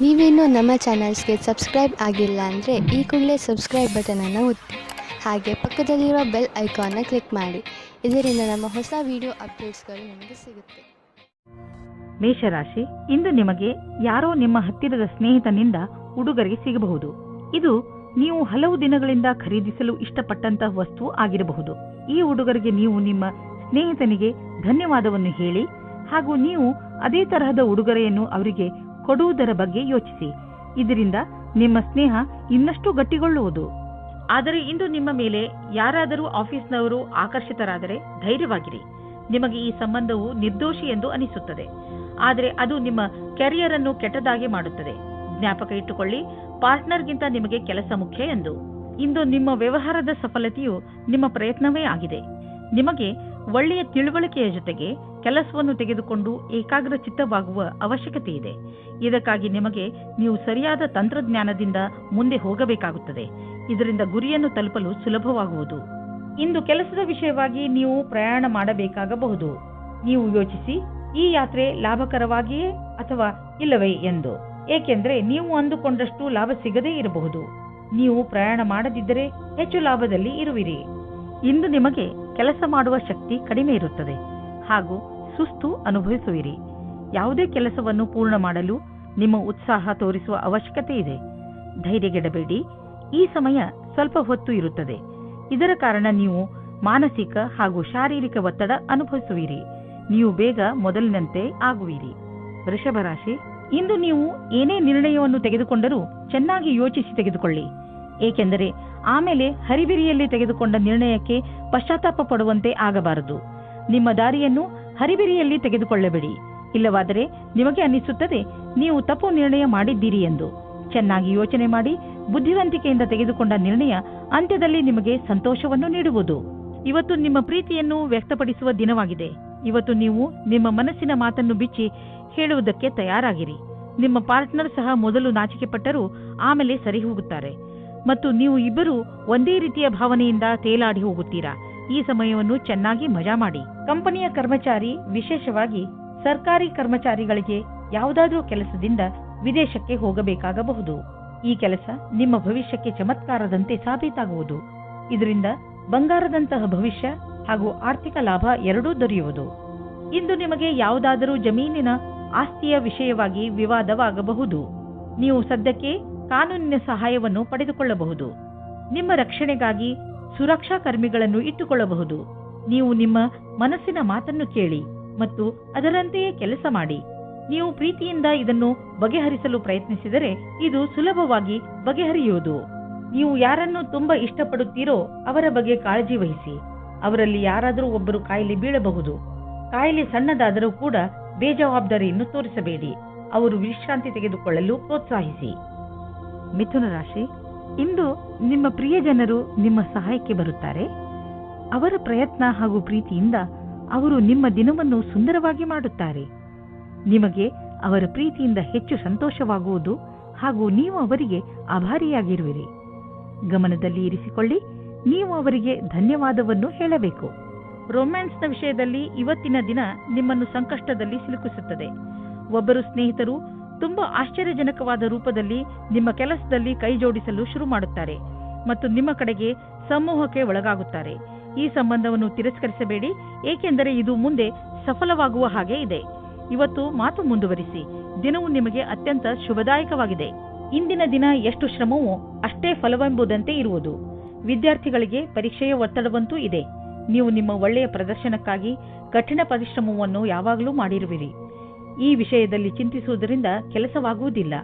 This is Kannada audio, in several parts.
ನೀವೇನೂ ನಮ್ಮ ಚಾನಲ್ಸ್ಗೆ ಸಬ್ಸ್ಕ್ರೈಬ್ ಆಗಿಲ್ಲ ಅಂದರೆ ಈ ಕೂಡಲೇ ಸಬ್ಸ್ಕ್ರೈಬ್ ಬಟನನ್ನು ಒತ್ತಿ ಹಾಗೆ ಪಕ್ಕದಲ್ಲಿರೋ ಬೆಲ್ ಐಕಾನ್ನ ಕ್ಲಿಕ್ ಮಾಡಿ. ಇದರಿಂದ ನಮ್ಮ ಹೊಸ ವಿಡಿಯೋ ಅಪ್ಡೇಟ್ಸ್ಗಳು ನಿಮಗೆ ಸಿಗುತ್ತೆ. ಮೇಷರಾಶಿ, ಇಂದು ನಿಮಗೆ ಯಾರೋ ನಿಮ್ಮ ಹತ್ತಿರದ ಸ್ನೇಹಿತನಿಂದ ಉಡುಗೊರೆ ಸಿಗಬಹುದು. ಇದು ನೀವು ಹಲವು ದಿನಗಳಿಂದ ಖರೀದಿಸಲು ಇಷ್ಟಪಟ್ಟಂತಹ ವಸ್ತು ಆಗಿರಬಹುದು. ಈ ಉಡುಗೊರೆಗೆ ನೀವು ನಿಮ್ಮ ಸ್ನೇಹಿತನಿಗೆ ಧನ್ಯವಾದವನ್ನು ಹೇಳಿ ಹಾಗೂ ನೀವು ಅದೇ ತರಹದ ಉಡುಗೊರೆಯನ್ನು ಅವರಿಗೆ ಕೊಡುವುದರ ಬಗ್ಗೆ ಯೋಚಿಸಿ. ಇದರಿಂದ ನಿಮ್ಮ ಸ್ನೇಹ ಇನ್ನಷ್ಟು ಗಟ್ಟಿಗೊಳ್ಳುವುದು. ಆದರೆ ಇಂದು ನಿಮ್ಮ ಮೇಲೆ ಯಾರಾದರೂ ಆಫೀಸ್ನವರು ಆಕರ್ಷಿತರಾದರೆ ಧೈರ್ಯವಾಗಿರಿ. ನಿಮಗೆ ಈ ಸಂಬಂಧವು ನಿರ್ದೋಷಿ ಎಂದು ಅನಿಸುತ್ತದೆ, ಆದರೆ ಅದು ನಿಮ್ಮ ಕೆರಿಯರ್ ಅನ್ನು ಕೆಟ್ಟದಾಗಿ ಮಾಡುತ್ತದೆ. ಜ್ಞಾಪಕ ಇಟ್ಟುಕೊಳ್ಳಿ, ಪಾರ್ಟ್ನರ್ಗಿಂತ ನಿಮಗೆ ಕೆಲಸ ಮುಖ್ಯ ಎಂದು. ಇಂದು ನಿಮ್ಮ ವ್ಯವಹಾರದ ಸಫಲತೆಯು ನಿಮ್ಮ ಪ್ರಯತ್ನವೇ ಆಗಿದೆ. ನಿಮಗೆ ಒಳ್ಳೆಯ ತಿಳುವಳಿಕೆಯ ಜೊತೆಗೆ ಕೆಲಸವನ್ನು ತೆಗೆದುಕೊಂಡು ಏಕಾಗ್ರ ಚಿತ್ತವಾಗುವ ಅವಶ್ಯಕತೆ ಇದೆ. ಇದಕ್ಕಾಗಿ ನಿಮಗೆ ನೀವು ಸರಿಯಾದ ತಂತ್ರಜ್ಞಾನದಿಂದ ಮುಂದೆ ಹೋಗಬೇಕಾಗುತ್ತದೆ. ಇದರಿಂದ ಗುರಿಯನ್ನು ತಲುಪಲು ಸುಲಭವಾಗುವುದು. ಇಂದು ಕೆಲಸದ ವಿಷಯವಾಗಿ ನೀವು ಪ್ರಯಾಣ ಮಾಡಬೇಕಾಗಬಹುದು. ನೀವು ಯೋಚಿಸಿ, ಈ ಯಾತ್ರೆ ಲಾಭಕರವಾಗಿಯೇ ಅಥವಾ ಇಲ್ಲವೇ ಎಂದು. ಏಕೆಂದರೆ ನೀವು ಅಂದುಕೊಂಡಷ್ಟು ಲಾಭ ಸಿಗದೇ ಇರಬಹುದು. ನೀವು ಪ್ರಯಾಣ ಮಾಡದಿದ್ದರೆ ಹೆಚ್ಚು ಲಾಭದಲ್ಲಿ ಇರುವಿರಿ. ಇಂದು ನಿಮಗೆ ಕೆಲಸ ಮಾಡುವ ಶಕ್ತಿ ಕಡಿಮೆ ಇರುತ್ತದೆ ಹಾಗೂ ಸುಸ್ತು ಅನುಭವಿಸುವಿರಿ. ಯಾವುದೇ ಕೆಲಸವನ್ನು ಪೂರ್ಣ ಮಾಡಲು ನಿಮ್ಮ ಉತ್ಸಾಹ ತೋರಿಸುವ ಅವಶ್ಯಕತೆ ಇದೆ. ಧೈರ್ಯಗೆಡಬೇಡಿ. ಈ ಸಮಯ ಸ್ವಲ್ಪ ಹೊತ್ತು ಇರುತ್ತದೆ. ಇದರ ಕಾರಣ ನೀವು ಮಾನಸಿಕ ಹಾಗೂ ಶಾರೀರಿಕ ಒತ್ತಡ ಅನುಭವಿಸುವಿರಿ. ನೀವು ಬೇಗ ಮೊದಲಿನಂತೆ ಆಗುವಿರಿ. ವೃಷಭ ರಾಶಿ, ಇಂದು ನೀವು ಏನೇ ನಿರ್ಣಯವನ್ನು ತೆಗೆದುಕೊಂಡರೂ ಚೆನ್ನಾಗಿ ಯೋಚಿಸಿ ತೆಗೆದುಕೊಳ್ಳಿ. ಏಕೆಂದರೆ ಆಮೇಲೆ ಹರಿಬಿರಿಯಲ್ಲಿ ತೆಗೆದುಕೊಂಡ ನಿರ್ಣಯಕ್ಕೆ ಪಶ್ಚಾತ್ತಾಪ ಪಡುವಂತೆ ಆಗಬಾರದು. ನಿಮ್ಮ ದಾರಿಯನ್ನು ಹರಿಬಿರಿಯಲ್ಲಿ ತೆಗೆದುಕೊಳ್ಳಬೇಡಿ. ಇಲ್ಲವಾದರೆ ನಿಮಗೆ ಅನ್ನಿಸುತ್ತದೆ ನೀವು ತಪ್ಪು ನಿರ್ಣಯ ಮಾಡಿದ್ದೀರಿ ಎಂದು. ಚೆನ್ನಾಗಿ ಯೋಚನೆ ಮಾಡಿ ಬುದ್ಧಿವಂತಿಕೆಯಿಂದ ತೆಗೆದುಕೊಂಡ ನಿರ್ಣಯ ಅಂತ್ಯದಲ್ಲಿ ನಿಮಗೆ ಸಂತೋಷವನ್ನು ನೀಡುವುದು. ಇವತ್ತು ನಿಮ್ಮ ಪ್ರೀತಿಯನ್ನು ವ್ಯಕ್ತಪಡಿಸುವ ದಿನವಾಗಿದೆ. ಇವತ್ತು ನೀವು ನಿಮ್ಮ ಮನಸ್ಸಿನ ಮಾತನ್ನು ಬಿಚ್ಚಿ ಹೇಳುವುದಕ್ಕೆ ತಯಾರಾಗಿರಿ. ನಿಮ್ಮ ಪಾರ್ಟ್ನರ್ ಸಹ ಮೊದಲು ನಾಚಿಕೆ ಪಟ್ಟರೂ ಆಮೇಲೆ ಸರಿ ಹೋಗುತ್ತಾರೆ ಮತ್ತು ನೀವು ಇಬ್ಬರು ಒಂದೇ ರೀತಿಯ ಭಾವನೆಯಿಂದ ತೇಲಾಡಿ ಹೋಗುತ್ತೀರಾ. ಈ ಸಮಯವನ್ನು ಚೆನ್ನಾಗಿ ಮಜಾ ಮಾಡಿ. ಕಂಪನಿಯ ಕರ್ಮಚಾರಿ, ವಿಶೇಷವಾಗಿ ಸರ್ಕಾರಿ ಕರ್ಮಚಾರಿಗಳಿಗೆ ಯಾವುದಾದ್ರೂ ಕೆಲಸದಿಂದ ವಿದೇಶಕ್ಕೆ ಹೋಗಬೇಕಾಗಬಹುದು. ಈ ಕೆಲಸ ನಿಮ್ಮ ಭವಿಷ್ಯಕ್ಕೆ ಚಮತ್ಕಾರದಂತೆ ಸಾಬೀತಾಗುವುದು. ಇದರಿಂದ ಬಂಗಾರದಂತಹ ಭವಿಷ್ಯ ಹಾಗೂ ಆರ್ಥಿಕ ಲಾಭ ಎರಡೂ ದೊರೆಯುವುದು. ಇಂದು ನಿಮಗೆ ಯಾವುದಾದರೂ ಜಮೀನಿನ ಆಸ್ತಿಯ ವಿಷಯವಾಗಿ ವಿವಾದವಾಗಬಹುದು. ನೀವು ಸದ್ಯಕ್ಕೆ ಕಾನೂನಿನ ಸಹಾಯವನ್ನು ಪಡೆದುಕೊಳ್ಳಬಹುದು. ನಿಮ್ಮ ರಕ್ಷಣೆಗಾಗಿ ಸುರಕ್ಷಾ ಕರ್ಮಿಗಳನ್ನು ಇಟ್ಟುಕೊಳ್ಳಬಹುದು. ನೀವು ನಿಮ್ಮ ಮನಸ್ಸಿನ ಮಾತನ್ನು ಕೇಳಿ ಮತ್ತು ಅದರಂತೆಯೇ ಕೆಲಸ ಮಾಡಿ. ನೀವು ಪ್ರೀತಿಯಿಂದ ಇದನ್ನು ಬಗೆಹರಿಸಲು ಪ್ರಯತ್ನಿಸಿದರೆ ಇದು ಸುಲಭವಾಗಿ ಬಗೆಹರಿಯುವುದು. ನೀವು ಯಾರನ್ನು ತುಂಬಾ ಇಷ್ಟಪಡುತ್ತೀರೋ ಅವರ ಬಗ್ಗೆ ಕಾಳಜಿ ವಹಿಸಿ. ಅವರಲ್ಲಿ ಯಾರಾದರೂ ಒಬ್ಬರು ಕಾಯಿಲೆ ಬೀಳಬಹುದು. ಕಾಯಿಲೆ ಸಣ್ಣದಾದರೂ ಕೂಡ ಬೇಜವಾಬ್ದಾರಿಯನ್ನು ತೋರಿಸಬೇಡಿ. ಅವರು ವಿಶ್ರಾಂತಿ ತೆಗೆದುಕೊಳ್ಳಲು ಪ್ರೋತ್ಸಾಹಿಸಿ. ಮಿಥುನ ರಾಶಿ, ಇಂದು ನಿಮ್ಮ ಪ್ರಿಯ ಜನರು ನಿಮ್ಮ ಸಹಾಯಕ್ಕೆ ಬರುತ್ತಾರೆ. ಅವರ ಪ್ರಯತ್ನ ಹಾಗೂ ಪ್ರೀತಿಯಿಂದ ಅವರು ನಿಮ್ಮ ದಿನವನ್ನು ಸುಂದರವಾಗಿ ಮಾಡುತ್ತಾರೆ. ನಿಮಗೆ ಅವರ ಪ್ರೀತಿಯಿಂದ ಹೆಚ್ಚು ಸಂತೋಷವಾಗುವುದು ಹಾಗೂ ನೀವು ಅವರಿಗೆ ಆಭಾರಿಯಾಗಿರುವಿರಿ. ಗಮನದಲ್ಲಿ ಇರಿಸಿಕೊಳ್ಳಿ, ನೀವು ಅವರಿಗೆ ಧನ್ಯವಾದವನ್ನು ಹೇಳಬೇಕು. ರೊಮ್ಯಾನ್ಸ್ನ ವಿಷಯದಲ್ಲಿ ಇವತ್ತಿನ ದಿನ ನಿಮ್ಮನ್ನು ಸಂಕಷ್ಟದಲ್ಲಿ ಸಿಲುಕಿಸುತ್ತದೆ. ಒಬ್ಬರು ಸ್ನೇಹಿತರು ತುಂಬಾ ಆಶ್ಚರ್ಯಜನಕವಾದ ರೂಪದಲ್ಲಿ ನಿಮ್ಮ ಕೆಲಸದಲ್ಲಿ ಕೈ ಜೋಡಿಸಲು ಶುರು ಮಾಡುತ್ತಾರೆ ಮತ್ತು ನಿಮ್ಮ ಕಡೆಗೆ ಸಮೂಹಕ್ಕೆ ಒಳಗಾಗುತ್ತಾರೆ. ಈ ಸಂಬಂಧವನ್ನು ತಿರಸ್ಕರಿಸಬೇಡಿ, ಏಕೆಂದರೆ ಇದು ಮುಂದೆ ಸಫಲವಾಗುವ ಹಾಗೆ ಇದೆ. ಇವತ್ತು ಮಾತು ಮುಂದುವರಿಸಿ. ದಿನವು ನಿಮಗೆ ಅತ್ಯಂತ ಶುಭದಾಯಕವಾಗಿದೆ. ಇಂದಿನ ದಿನ ಎಷ್ಟು ಶ್ರಮವೋ ಅಷ್ಟೇ ಫಲವೆಂಬುದಂತೆ ಇರುವುದು. ವಿದ್ಯಾರ್ಥಿಗಳಿಗೆ ಪರೀಕ್ಷೆಯ ಒತ್ತಡವಂತೂ ಇದೆ. ನೀವು ನಿಮ್ಮ ಒಳ್ಳೆಯ ಪ್ರದರ್ಶನಕ್ಕಾಗಿ ಕಠಿಣ ಪರಿಶ್ರಮವನ್ನು ಯಾವಾಗಲೂ ಮಾಡಿರುವಿರಿ. ಈ ವಿಷಯದಲ್ಲಿ ಚಿಂತಿಸುವುದರಿಂದ ಕೆಲಸವಾಗುವುದಿಲ್ಲ.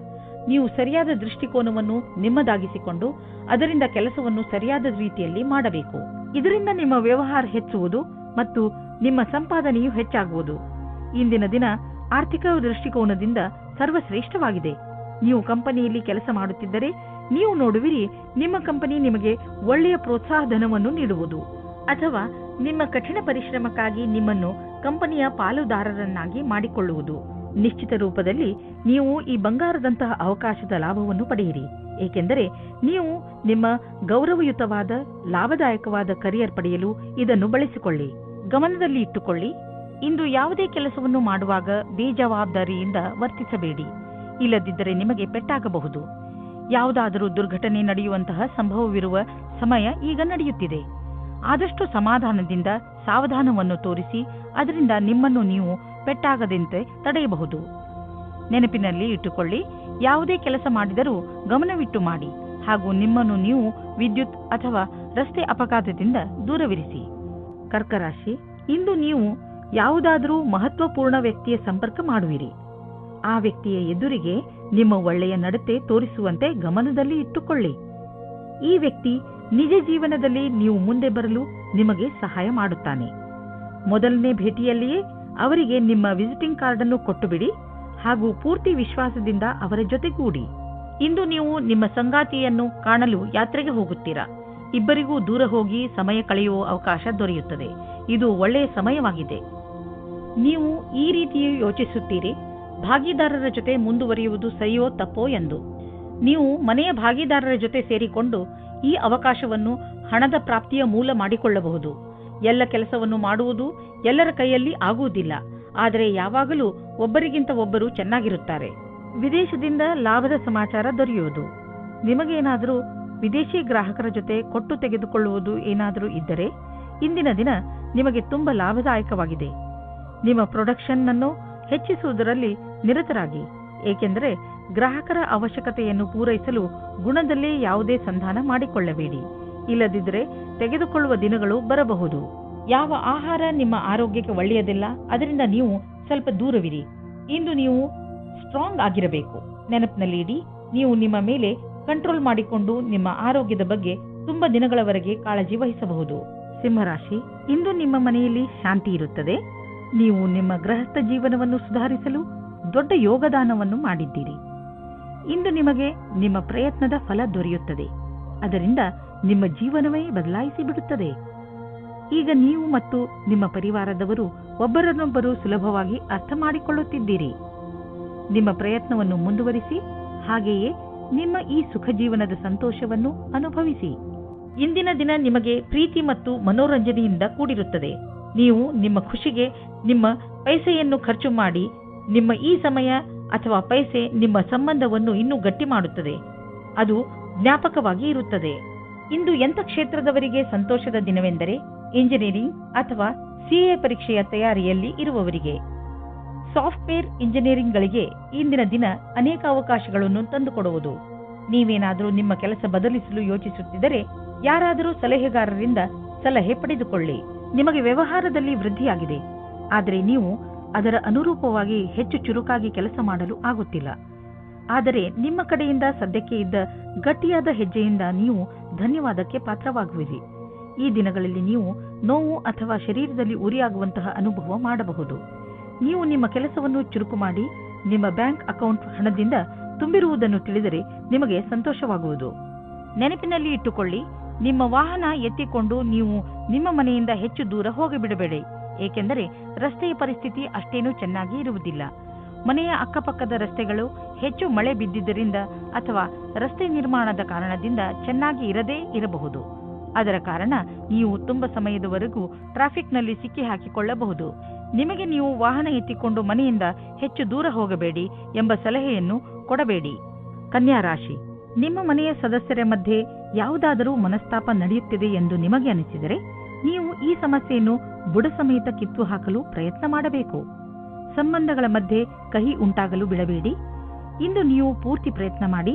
ನೀವು ಸರಿಯಾದ ದೃಷ್ಟಿಕೋನವನ್ನು ನಿಮ್ಮದಾಗಿಸಿಕೊಂಡು ಅದರಿಂದ ಕೆಲಸವನ್ನು ಸರಿಯಾದ ರೀತಿಯಲ್ಲಿ ಮಾಡಬೇಕು. ಇದರಿಂದ ನಿಮ್ಮ ವ್ಯವಹಾರ ಹೆಚ್ಚುವುದು ಮತ್ತು ನಿಮ್ಮ ಸಂಪಾದನೆಯು ಹೆಚ್ಚಾಗುವುದು. ಇಂದಿನ ದಿನ ಆರ್ಥಿಕ ದೃಷ್ಟಿಕೋನದಿಂದ ಸರ್ವಶ್ರೇಷ್ಠವಾಗಿದೆ. ನೀವು ಕಂಪನಿಯಲ್ಲಿ ಕೆಲಸ ಮಾಡುತ್ತಿದ್ದರೆ ನೀವು ನೋಡುವಿರಿ, ನಿಮ್ಮ ಕಂಪನಿ ನಿಮಗೆ ಒಳ್ಳೆಯ ಪ್ರೋತ್ಸಾಹಧನವನ್ನು ನೀಡುವುದು ಅಥವಾ ನಿಮ್ಮ ಕಠಿಣ ಪರಿಶ್ರಮಕ್ಕಾಗಿ ನಿಮ್ಮನ್ನು ಕಂಪನಿಯ ಪಾಲುದಾರರನ್ನಾಗಿ ಮಾಡಿಕೊಳ್ಳುವುದು. ನಿಶ್ಚಿತ ರೂಪದಲ್ಲಿ ನೀವು ಈ ಬಂಗಾರದಂತಹ ಅವಕಾಶದ ಲಾಭವನ್ನು ಪಡೆಯಿರಿ. ಏಕೆಂದರೆ ನೀವು ನಿಮ್ಮ ಗೌರವಯುತವಾದ ಲಾಭದಾಯಕವಾದ ಕರಿಯರ್ ಪಡೆಯಲು ಇದನ್ನು ಬಳಸಿಕೊಳ್ಳಿ. ಗಮನದಲ್ಲಿ ಇಟ್ಟುಕೊಳ್ಳಿ, ಇಂದು ಯಾವುದೇ ಕೆಲಸವನ್ನು ಮಾಡುವಾಗ ಬೇಜವಾಬ್ದಾರಿಯಿಂದ ವರ್ತಿಸಬೇಡಿ. ಇಲ್ಲದಿದ್ದರೆ ನಿಮಗೆ ಪೆಟ್ಟಾಗಬಹುದು. ಯಾವುದಾದರೂ ದುರ್ಘಟನೆ ನಡೆಯುವಂತಹ ಸಂಭವವಿರುವ ಸಮಯ ಈಗ ನಡೆಯುತ್ತಿದೆ. ಆದಷ್ಟು ಸಮಾಧಾನದಿಂದ ಸಾವಧಾನವನ್ನು ತೋರಿಸಿ ಅದರಿಂದ ನಿಮ್ಮನ್ನು ನೀವು ಪೆಟ್ಟಾಗದಂತೆ ತಡೆಯಬಹುದು. ನೆನಪಿನಲ್ಲಿ ಇಟ್ಟುಕೊಳ್ಳಿ, ಯಾವುದೇ ಕೆಲಸ ಮಾಡಿದರೂ ಗಮನವಿಟ್ಟು ಮಾಡಿ ಹಾಗೂ ನಿಮ್ಮನ್ನು ನೀವು ವಿದ್ಯುತ್ ಅಥವಾ ರಸ್ತೆ ಅಪಘಾತದಿಂದ ದೂರವಿರಿಸಿ. ಕರ್ಕರಾಶಿ, ಇಂದು ನೀವು ಯಾವುದಾದರೂ ಮಹತ್ವಪೂರ್ಣ ವ್ಯಕ್ತಿಯ ಸಂಪರ್ಕ ಮಾಡುವಿರಿ. ಆ ವ್ಯಕ್ತಿಯ ಎದುರಿಗೆ ನಿಮ್ಮ ಒಳ್ಳೆಯ ನಡತೆ ತೋರಿಸುವಂತೆ ಗಮನದಲ್ಲಿ ಇಟ್ಟುಕೊಳ್ಳಿ. ಈ ವ್ಯಕ್ತಿ ನಿಜ ಜೀವನದಲ್ಲಿ ನೀವು ಮುಂದೆ ಬರಲು ನಿಮಗೆ ಸಹಾಯ ಮಾಡುತ್ತಾನೆ. ಮೊದಲನೇ ಭೇಟಿಯಲ್ಲಿಯೇ ಅವರಿಗೆ ನಿಮ್ಮ ವಿಸಿಟಿಂಗ್ ಕಾರ್ಡ್ ಅನ್ನು ಕೊಟ್ಟುಬಿಡಿ ಹಾಗೂ ಪೂರ್ತಿ ವಿಶ್ವಾಸದಿಂದ ಅವರ ಜೊತೆಗೂಡಿ. ಇಂದು ನೀವು ನಿಮ್ಮ ಸಂಗಾತಿಯನ್ನು ಕಾಣಲು ಯಾತ್ರೆಗೆ ಹೋಗುತ್ತೀರಾ. ಇಬ್ಬರಿಗೂ ದೂರ ಹೋಗಿ ಸಮಯ ಕಳೆಯುವ ಅವಕಾಶ ದೊರೆಯುತ್ತದೆ. ಇದು ಒಳ್ಳೆಯ ಸಮಯವಾಗಿದೆ. ನೀವು ಈ ರೀತಿ ಯೋಚಿಸುತ್ತೀರಿ, ಭಾಗಿದಾರರ ಜೊತೆ ಮುಂದುವರಿಯುವುದು ಸರಿಯೋ ತಪ್ಪೋ ಎಂದು. ನೀವು ಮನೆಯ ಭಾಗಿದಾರರ ಜೊತೆ ಸೇರಿಕೊಂಡು ಈ ಅವಕಾಶವನ್ನು ಹಣದ ಪ್ರಾಪ್ತಿಯ ಮೂಲ ಮಾಡಿಕೊಳ್ಳಬಹುದು. ಎಲ್ಲ ಕೆಲಸವನ್ನು ಮಾಡುವುದು ಎಲ್ಲರ ಕೈಯಲ್ಲಿ ಆಗುವುದಿಲ್ಲ, ಆದರೆ ಯಾವಾಗಲೂ ಒಬ್ಬರಿಗಿಂತ ಒಬ್ಬರು ಚೆನ್ನಾಗಿರುತ್ತಾರೆ. ವಿದೇಶದಿಂದ ಲಾಭದ ಸಮಾಚಾರ ದೊರೆಯುವುದು. ನಿಮಗೇನಾದರೂ ವಿದೇಶಿ ಗ್ರಾಹಕರ ಜೊತೆ ಕೊಟ್ಟು ತೆಗೆದುಕೊಳ್ಳುವುದು ಏನಾದರೂ ಇದ್ದರೆ ಇಂದಿನ ದಿನ ನಿಮಗೆ ತುಂಬ ಲಾಭದಾಯಕವಾಗಿದೆ. ನಿಮ್ಮ ಪ್ರೊಡಕ್ಷನ್ ಅನ್ನು ಹೆಚ್ಚಿಸುವುದರಲ್ಲಿ ನಿರತರಾಗಿ, ಏಕೆಂದರೆ ಗ್ರಾಹಕರ ಅವಶ್ಯಕತೆಯನ್ನು ಪೂರೈಸಲು ಗುಣದಲ್ಲೇ ಯಾವುದೇ ಸಂಧಾನ ಮಾಡಿಕೊಳ್ಳಬೇಡಿ. ಇಲ್ಲದಿದ್ದರೆ ತೆಗೆದುಕೊಳ್ಳುವ ದಿನಗಳು ಬರಬಹುದು. ಯಾವ ಆಹಾರ ನಿಮ್ಮ ಆರೋಗ್ಯಕ್ಕೆ ಒಳ್ಳೆಯದಿಲ್ಲ, ಅದರಿಂದ ನೀವು ಸ್ವಲ್ಪ ದೂರವಿರಿ. ಇಂದು ನೀವು ಸ್ಟ್ರಾಂಗ್ ಆಗಿರಬೇಕು. ನೆನಪಿನಲ್ಲಿ ಇಡಿ, ನೀವು ನಿಮ್ಮ ಮೇಲೆ ಕಂಟ್ರೋಲ್ ಮಾಡಿಕೊಂಡು ನಿಮ್ಮ ಆರೋಗ್ಯದ ಬಗ್ಗೆ ತುಂಬಾ ದಿನಗಳವರೆಗೆ ಕಾಳಜಿ ವಹಿಸಬಹುದು. ಸಿಂಹರಾಶಿ, ಇಂದು ನಿಮ್ಮ ಮನೆಯಲ್ಲಿ ಶಾಂತಿ ಇರುತ್ತದೆ. ನೀವು ನಿಮ್ಮ ಗೃಹಸ್ಥ ಜೀವನವನ್ನು ಸುಧಾರಿಸಲು ದೊಡ್ಡ ಯೋಗದಾನವನ್ನು ಮಾಡಿದ್ದೀರಿ. ಇಂದು ನಿಮಗೆ ನಿಮ್ಮ ಪ್ರಯತ್ನದ ಫಲ ದೊರೆಯುತ್ತದೆ. ಅದರಿಂದ ನಿಮ್ಮ ಜೀವನವೇ ಬದಲಾಯಿಸಿ ಬಿಡುತ್ತದೆ. ಈಗ ನೀವು ಮತ್ತು ನಿಮ್ಮ ಪರಿವಾರದವರು ಒಬ್ಬರನ್ನೊಬ್ಬರು ಸುಲಭವಾಗಿ ಅರ್ಥ ಮಾಡಿಕೊಳ್ಳುತ್ತಿದ್ದೀರಿ. ನಿಮ್ಮ ಪ್ರಯತ್ನವನ್ನು ಮುಂದುವರಿಸಿ, ಹಾಗೆಯೇ ನಿಮ್ಮ ಈ ಸುಖ ಜೀವನದ ಸಂತೋಷವನ್ನು ಅನುಭವಿಸಿ. ಇಂದಿನ ದಿನ ನಿಮಗೆ ಪ್ರೀತಿ ಮತ್ತು ಮನೋರಂಜನೆಯಿಂದ ಕೂಡಿರುತ್ತದೆ. ನೀವು ನಿಮ್ಮ ಖುಷಿಗೆ ನಿಮ್ಮ ಪೈಸೆಯನ್ನು ಖರ್ಚು ಮಾಡಿ, ನಿಮ್ಮ ಈ ಸಮಯ ಅಥವಾ ಪೈಸೆ ನಿಮ್ಮ ಸಂಬಂಧವನ್ನು ಇನ್ನೂ ಗಟ್ಟಿ ಮಾಡುತ್ತದೆ. ಅದು ಜ್ಞಾಪಕವಾಗಿ ಇರುತ್ತದೆ. ಇಂದು ಎಂಥ ಕ್ಷೇತ್ರದವರಿಗೆ ಸಂತೋಷದ ದಿನವೆಂದರೆ ಇಂಜಿನಿಯರಿಂಗ್ ಅಥವಾ ಸಿಎ ಪರೀಕ್ಷೆಯ ತಯಾರಿಯಲ್ಲಿ ಇರುವವರಿಗೆ. ಸಾಫ್ಟ್ವೇರ್ ಇಂಜಿನಿಯರಿಂಗ್ಗಳಿಗೆ ಇಂದಿನ ದಿನ ಅನೇಕ ಅವಕಾಶಗಳನ್ನು ತಂದುಕೊಡುವುದು. ನೀವೇನಾದರೂ ನಿಮ್ಮ ಕೆಲಸ ಬದಲಿಸಲು ಯೋಚಿಸುತ್ತಿದ್ದರೆ ಯಾರಾದರೂ ಸಲಹೆಗಾರರಿಂದ ಸಲಹೆ ಪಡೆದುಕೊಳ್ಳಿ. ನಿಮಗೆ ವ್ಯವಹಾರದಲ್ಲಿ ವೃದ್ಧಿಯಾಗಿದೆ, ಆದರೆ ನೀವು ಅದರ ಅನುರೂಪವಾಗಿ ಹೆಚ್ಚು ಚುರುಕಾಗಿ ಕೆಲಸ ಮಾಡಲು ಆಗುತ್ತಿಲ್ಲ. ಆದರೆ ನಿಮ್ಮ ಕಡೆಯಿಂದ ಸದ್ಯಕ್ಕೆ ಇದ್ದ ಗಟ್ಟಿಯಾದ ಹೆಜ್ಜೆಯಿಂದ ನೀವು ಧನ್ಯವಾದಕ್ಕೆ ಪಾತ್ರವಾಗುವಿರಿ. ಈ ದಿನಗಳಲ್ಲಿ ನೀವು ನೋವು ಅಥವಾ ಶರೀರದಲ್ಲಿ ಉರಿಯಾಗುವಂತಹ ಅನುಭವ ಮಾಡಬಹುದು. ನೀವು ನಿಮ್ಮ ಕೆಲಸವನ್ನು ಚುರುಕು ಮಾಡಿ ನಿಮ್ಮ ಬ್ಯಾಂಕ್ ಅಕೌಂಟ್ ಹಣದಿಂದ ತುಂಬಿರುವುದನ್ನು ತಿಳಿದರೆ ನಿಮಗೆ ಸಂತೋಷವಾಗುವುದು. ನೆನಪಿನಲ್ಲಿ ಇಟ್ಟುಕೊಳ್ಳಿ, ನಿಮ್ಮ ವಾಹನ ಎತ್ತಿಕೊಂಡು ನೀವು ನಿಮ್ಮ ಮನೆಯಿಂದ ಹೆಚ್ಚು ದೂರ ಹೋಗಿಬಿಡಬೇಡಿ, ಏಕೆಂದರೆ ರಸ್ತೆಯ ಪರಿಸ್ಥಿತಿ ಅಷ್ಟೇನೂ ಚೆನ್ನಾಗಿ ಇರುವುದಿಲ್ಲ. ಮನೆಯ ಅಕ್ಕಪಕ್ಕದ ರಸ್ತೆಗಳು ಹೆಚ್ಚು ಮಳೆ ಬಿದ್ದಿದ್ದರಿಂದ ಅಥವಾ ರಸ್ತೆ ನಿರ್ಮಾಣದ ಕಾರಣದಿಂದ ಚೆನ್ನಾಗಿ ಇರದೇ ಇರಬಹುದು. ಅದರ ಕಾರಣ ನೀವು ತುಂಬ ಸಮಯದವರೆಗೂ ಟ್ರಾಫಿಕ್ನಲ್ಲಿ ಸಿಕ್ಕಿ ಹಾಕಿಕೊಳ್ಳಬಹುದು. ನಿಮಗೆ ನೀವು ವಾಹನ ಎತ್ತಿಕೊಂಡು ಮನೆಯಿಂದ ಹೆಚ್ಚು ದೂರ ಹೋಗಬೇಡಿ ಎಂಬ ಸಲಹೆಯನ್ನು ಕೊಡಬೇಡಿ. ಕನ್ಯಾ ರಾಶಿ, ನಿಮ್ಮ ಮನೆಯ ಸದಸ್ಯರ ಮಧ್ಯೆ ಯಾವುದಾದರೂ ಮನಸ್ತಾಪ ನಡೆಯುತ್ತಿದೆ ಎಂದು ನಿಮಗೆ ಅನಿಸಿದರೆ ನೀವು ಈ ಸಮಸ್ಯೆಯನ್ನು ಬುಡ ಸಮೇತ ಕಿತ್ತು ಹಾಕಲು ಪ್ರಯತ್ನ ಮಾಡಬೇಕು. ಸಂಬಂಧಗಳ ಮಧ್ಯೆ ಕಹಿ ಉಂಟಾಗಲು ಬಿಡಬೇಡಿ. ಇಂದು ನೀವು ಪೂರ್ತಿ ಪ್ರಯತ್ನ ಮಾಡಿ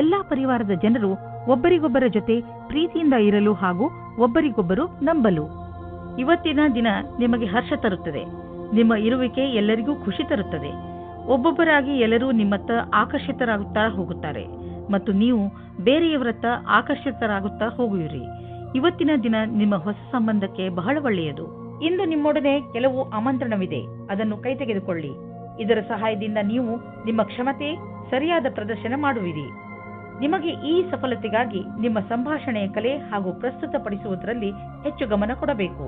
ಎಲ್ಲಾ ಪರಿವಾರದ ಜನರು ಒಬ್ಬರಿಗೊಬ್ಬರ ಜೊತೆ ಪ್ರೀತಿಯಿಂದ ಇರಲು ಹಾಗೂ ಒಬ್ಬರಿಗೊಬ್ಬರು ನಂಬಲು. ಇವತ್ತಿನ ದಿನ ನಿಮಗೆ ಹರ್ಷ ತರುತ್ತದೆ. ನಿಮ್ಮ ಇರುವಿಕೆ ಎಲ್ಲರಿಗೂ ಖುಷಿ ತರುತ್ತದೆ. ಒಬ್ಬೊಬ್ಬರಾಗಿ ಎಲ್ಲರೂ ನಿಮ್ಮತ್ತ ಆಕರ್ಷಿತರಾಗುತ್ತಾ ಹೋಗುತ್ತಾರೆ ಮತ್ತು ನೀವು ಬೇರೆಯವರತ್ತ ಆಕರ್ಷಿತರಾಗುತ್ತಾ ಹೋಗುವಿರಿ. ಇವತ್ತಿನ ದಿನ ನಿಮ್ಮ ಹೊಸ ಸಂಬಂಧಕ್ಕೆ ಬಹಳ ಒಳ್ಳೆಯದು. ಇಂದು ನಿಮ್ಮೊಡನೆ ಕೆಲವು ಆಮಂತ್ರಣವಿದೆ, ಅದನ್ನು ಕೈ ತೆಗೆದುಕೊಳ್ಳಿ. ಇದರ ಸಹಾಯದಿಂದ ನೀವು ನಿಮ್ಮ ಕ್ಷಮತೆ ಸರಿಯಾದ ಪ್ರದರ್ಶನ ಮಾಡುವಿರಿ. ನಿಮಗೆ ಈ ಸಫಲತೆಗಾಗಿ ನಿಮ್ಮ ಸಂಭಾಷಣೆಯ ಕಲೆ ಹಾಗೂ ಪ್ರಸ್ತುತಪಡಿಸುವುದರಲ್ಲಿ ಹೆಚ್ಚು ಗಮನ ಕೊಡಬೇಕು.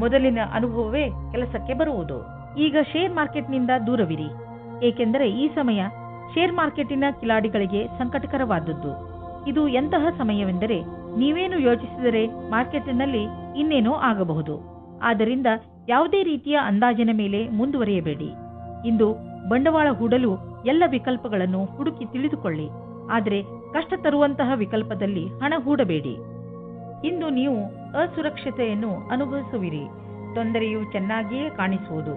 ಮೊದಲಿನ ಅನುಭವವೇ ಕೆಲಸಕ್ಕೆ ಬರುವುದು. ಈಗ ಶೇರ್ ಮಾರ್ಕೆಟ್ನಿಂದ ದೂರವಿರಿ, ಏಕೆಂದರೆ ಈ ಸಮಯ ಶೇರ್ ಮಾರ್ಕೆಟಿನ ಕಿಲಾಡಿಗಳಿಗೆ ಸಂಕಟಕರವಾದದ್ದು. ಇದು ಎಂತಹ ಸಮಯವೆಂದರೆ ನೀವೇನು ಯೋಚಿಸಿದರೆ ಮಾರ್ಕೆಟಿನಲ್ಲಿ ಇನ್ನೇನೋ ಆಗಬಹುದು. ಆದ್ದರಿಂದ ಯಾವುದೇ ರೀತಿಯ ಅಂದಾಜಿನ ಮೇಲೆ ಮುಂದುವರಿಯಬೇಡಿ. ಇಂದು ಬಂಡವಾಳ ಹೂಡಲು ಎಲ್ಲ ವಿಕಲ್ಪಗಳನ್ನು ಹುಡುಕಿ ತಿಳಿದುಕೊಳ್ಳಿ. ಆದರೆ ಕಷ್ಟ ತರುವಂತಹ ವಿಕಲ್ಪದಲ್ಲಿ ಹಣ ಹೂಡಬೇಡಿ. ಇಂದು ನೀವು ಅಸುರಕ್ಷತೆಯನ್ನು ಅನುಭವಿಸುವಿರಿ. ತೊಂದರೆಯು ಚೆನ್ನಾಗಿಯೇ ಕಾಣಿಸುವುದು.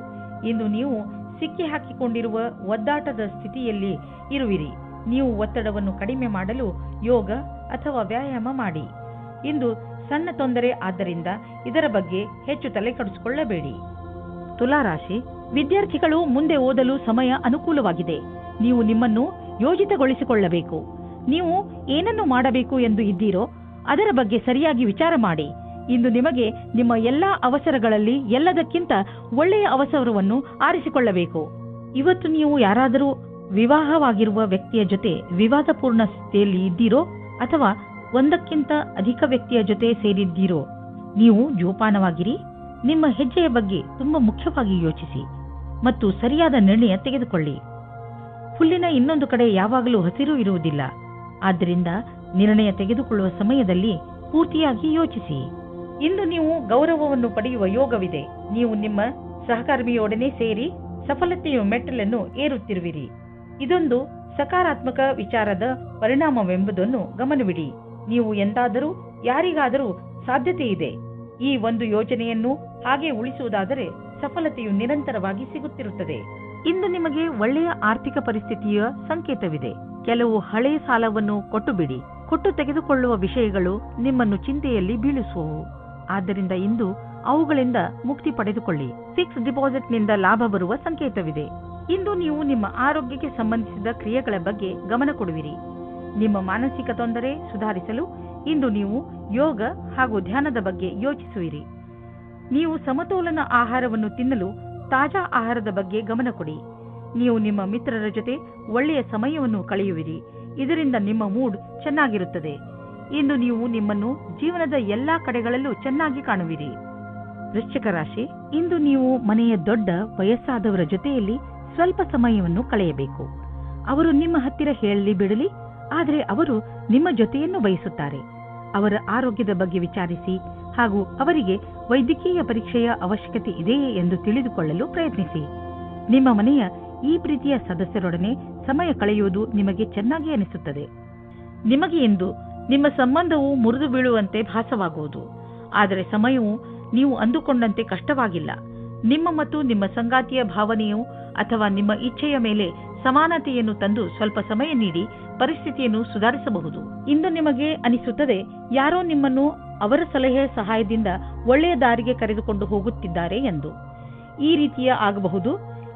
ಇಂದು ನೀವು ಸಿಕ್ಕಿ ಹಾಕಿಕೊಂಡಿರುವ ಒದ್ದಾಟದ ಸ್ಥಿತಿಯಲ್ಲಿ ಇರುವಿರಿ. ನೀವು ಒತ್ತಡವನ್ನು ಕಡಿಮೆ ಮಾಡಲು ಯೋಗ ಅಥವಾ ವ್ಯಾಯಾಮ ಮಾಡಿ. ಇಂದು ಸಣ್ಣ ತೊಂದರೆ, ಆದ್ದರಿಂದ ಇದರ ಬಗ್ಗೆ ಹೆಚ್ಚು ತಲೆ ಕೆಡಿಸಿಕೊಳ್ಳಬೇಡಿ. ತುಲಾರಾಶಿ, ವಿದ್ಯಾರ್ಥಿಗಳು ಮುಂದೆ ಓದಲು ಸಮಯ ಅನುಕೂಲವಾಗಿದೆ. ನೀವು ನಿಮ್ಮನ್ನು ಯೋಜಿತಗೊಳಿಸಿಕೊಳ್ಳಬೇಕು. ನೀವು ಏನನ್ನು ಮಾಡಬೇಕು ಎಂದು ಇದ್ದೀರೋ ಅದರ ಬಗ್ಗೆ ಸರಿಯಾಗಿ ವಿಚಾರ ಮಾಡಿ. ಇಂದು ನಿಮಗೆ ನಿಮ್ಮ ಎಲ್ಲಾ ಅವಸರಗಳಲ್ಲಿ ಎಲ್ಲದಕ್ಕಿಂತ ಒಳ್ಳೆಯ ಅವಸರವನ್ನು ಆರಿಸಿಕೊಳ್ಳಬೇಕು. ಇವತ್ತು ನೀವು ಯಾರಾದರೂ ವಿವಾಹವಾಗಿರುವ ವ್ಯಕ್ತಿಯ ಜೊತೆ ವಿವಾದಪೂರ್ಣ ಸ್ಥಿತಿಯಲ್ಲಿ ಇದ್ದೀರೋ ಅಥವಾ ಒಂದಕ್ಕಿಂತ ಅಧಿಕ ವ್ಯಕ್ತಿಯ ಜೊತೆ ಸೇರಿದ್ದೀರೋ, ನೀವು ಜೋಪಾನವಾಗಿರಿ. ನಿಮ್ಮ ಹೆಜ್ಜೆಯ ಬಗ್ಗೆ ತುಂಬಾ ಮುಖ್ಯವಾಗಿ ಯೋಚಿಸಿ ಮತ್ತು ಸರಿಯಾದ ನಿರ್ಣಯ ತೆಗೆದುಕೊಳ್ಳಿ. ಹುಲ್ಲಿನ ಇನ್ನೊಂದು ಕಡೆ ಯಾವಾಗಲೂ ಹಸಿರು ಇರುವುದಿಲ್ಲ. ಆದ್ದರಿಂದ ನಿರ್ಣಯ ತೆಗೆದುಕೊಳ್ಳುವ ಸಮಯದಲ್ಲಿ ಪೂರ್ತಿಯಾಗಿ ಯೋಚಿಸಿ. ಇಂದು ನೀವು ಗೌರವವನ್ನು ಪಡೆಯುವ ಯೋಗವಿದೆ. ನೀವು ನಿಮ್ಮ ಸಹಕರ್ಮಿಯೊಡನೆ ಸೇರಿ ಸಫಲತೆಯ ಮೆಟ್ಟಲನ್ನು ಏರುತ್ತಿರುವಿರಿ. ಇದೊಂದು ಸಕಾರಾತ್ಮಕ ವಿಚಾರದ ಪರಿಣಾಮವೆಂಬುದನ್ನು ಗಮನವಿಡಿ. ನೀವು ಎಂದಾದರೂ ಯಾರಿಗಾದರೂ ಸಾಧ್ಯತೆ ಇದೆ. ಈ ಒಂದು ಯೋಜನೆಯನ್ನು ಹಾಗೆ ಉಳಿಸುವುದಾದರೆ ಸಫಲತೆಯು ನಿರಂತರವಾಗಿ ಸಿಗುತ್ತಿರುತ್ತದೆ. ಇಂದು ನಿಮಗೆ ಒಳ್ಳೆಯ ಆರ್ಥಿಕ ಪರಿಸ್ಥಿತಿಯ ಸಂಕೇತವಿದೆ. ಕೆಲವು ಹಳೆಯ ಸಾಲವನ್ನು ಕೊಟ್ಟು ತೆಗೆದುಕೊಳ್ಳುವ ವಿಷಯಗಳು ನಿಮ್ಮನ್ನು ಚಿಂತೆಯಲ್ಲಿ ಬೀಳಿಸುವವು. ಆದ್ದರಿಂದ ಇಂದು ಅವುಗಳಿಂದ ಮುಕ್ತಿ ಪಡೆದುಕೊಳ್ಳಿ. ಫಿಕ್ಸ್ ಡಿಪಾಸಿಟ್ನಿಂದ ಲಾಭ ಬರುವ ಸಂಕೇತವಿದೆ. ಇಂದು ನೀವು ನಿಮ್ಮ ಆರೋಗ್ಯಕ್ಕೆ ಸಂಬಂಧಿಸಿದ ಕ್ರಿಯೆಗಳ ಬಗ್ಗೆ ಗಮನ ಕೊಡುವಿರಿ. ನಿಮ್ಮ ಮಾನಸಿಕ ತೊಂದರೆ ಸುಧಾರಿಸಲು ಇಂದು ನೀವು ಯೋಗ ಹಾಗೂ ಧ್ಯಾನದ ಬಗ್ಗೆ ಯೋಚಿಸುವಿರಿ. ನೀವು ಸಮತೋಲನ ಆಹಾರವನ್ನು ತಿನ್ನಲು ತಾಜಾ ಆಹಾರದ ಬಗ್ಗೆ ಗಮನ ಕೊಡಿ. ನೀವು ನಿಮ್ಮ ಮಿತ್ರರ ಜೊತೆ ಒಳ್ಳೆಯ ಸಮಯವನ್ನು ಕಳೆಯುವಿರಿ. ಇದರಿಂದ ನಿಮ್ಮ ಮೂಡ್ ಚೆನ್ನಾಗಿರುತ್ತದೆ. ಇಂದು ನೀವು ನಿಮ್ಮನ್ನು ಜೀವನದ ಎಲ್ಲಾ ಕಡೆಗಳಲ್ಲೂ ಚೆನ್ನಾಗಿ ಕಾಣುವಿರಿ. ವೃಶ್ಚಿಕ ರಾಶಿ, ಇಂದು ನೀವು ಮನೆಯ ದೊಡ್ಡ ವಯಸ್ಸಾದವರ ಜೊತೆಯಲ್ಲಿ ಸ್ವಲ್ಪ ಸಮಯವನ್ನು ಕಳೆಯಬೇಕು. ಅವರು ನಿಮ್ಮ ಹತ್ತಿರ ಹೇಳಲಿ ಬಿಡಲಿ, ಆದರೆ ಅವರು ನಿಮ್ಮ ಜೊತೆಯನ್ನು ಬಯಸುತ್ತಾರೆ. ಅವರ ಆರೋಗ್ಯದ ಬಗ್ಗೆ ವಿಚಾರಿಸಿ ಹಾಗೂ ಅವರಿಗೆ ವೈದ್ಯಕೀಯ ಪರೀಕ್ಷೆಯ ಅವಶ್ಯಕತೆ ಇದೆಯೇ ಎಂದು ತಿಳಿದುಕೊಳ್ಳಲು ಪ್ರಯತ್ನಿಸಿ. ನಿಮ್ಮ ಮನೆಯ ಈ ಪ್ರೀತಿಯ ಸದಸ್ಯರೊಡನೆ ಸಮಯ ಕಳೆಯುವುದು ನಿಮಗೆ ಚೆನ್ನಾಗಿ ಅನಿಸುತ್ತದೆ. ನಿಮಗೆ ಇಂದು ನಿಮ್ಮ ಸಂಬಂಧವು ಮುರಿದು ಬೀಳುವಂತೆ ಭಾಸವಾಗುವುದು. ಆದರೆ ಸಮಯವು ನೀವು ಅಂದುಕೊಂಡಂತೆ ಕಷ್ಟವಾಗಿಲ್ಲ. ನಿಮ್ಮ ಮತ್ತು ನಿಮ್ಮ ಸಂಗಾತಿಯ ಭಾವನೆಯು ಅಥವಾ ನಿಮ್ಮ ಇಚ್ಛೆಯ ಮೇಲೆ ಸಮಾನತೆಯನ್ನು ತಂದು ಸ್ವಲ್ಪ ಸಮಯ ನೀಡಿ ಪರಿಸ್ಥಿತಿಯನ್ನು ಸುಧಾರಿಸಬಹುದು. ಇಂದು ನಿಮಗೆ ಅನಿಸುತ್ತದೆ ಯಾರೋ ನಿಮ್ಮನ್ನು ಅವರ ಸಲಹೆಯ ಸಹಾಯದಿಂದ ಒಳ್ಳೆಯ ದಾರಿಗೆ ಕರೆದುಕೊಂಡು ಹೋಗುತ್ತಿದ್ದಾರೆ ಎಂದು. ಈ ರೀತಿಯ ಆಗಬಹುದು.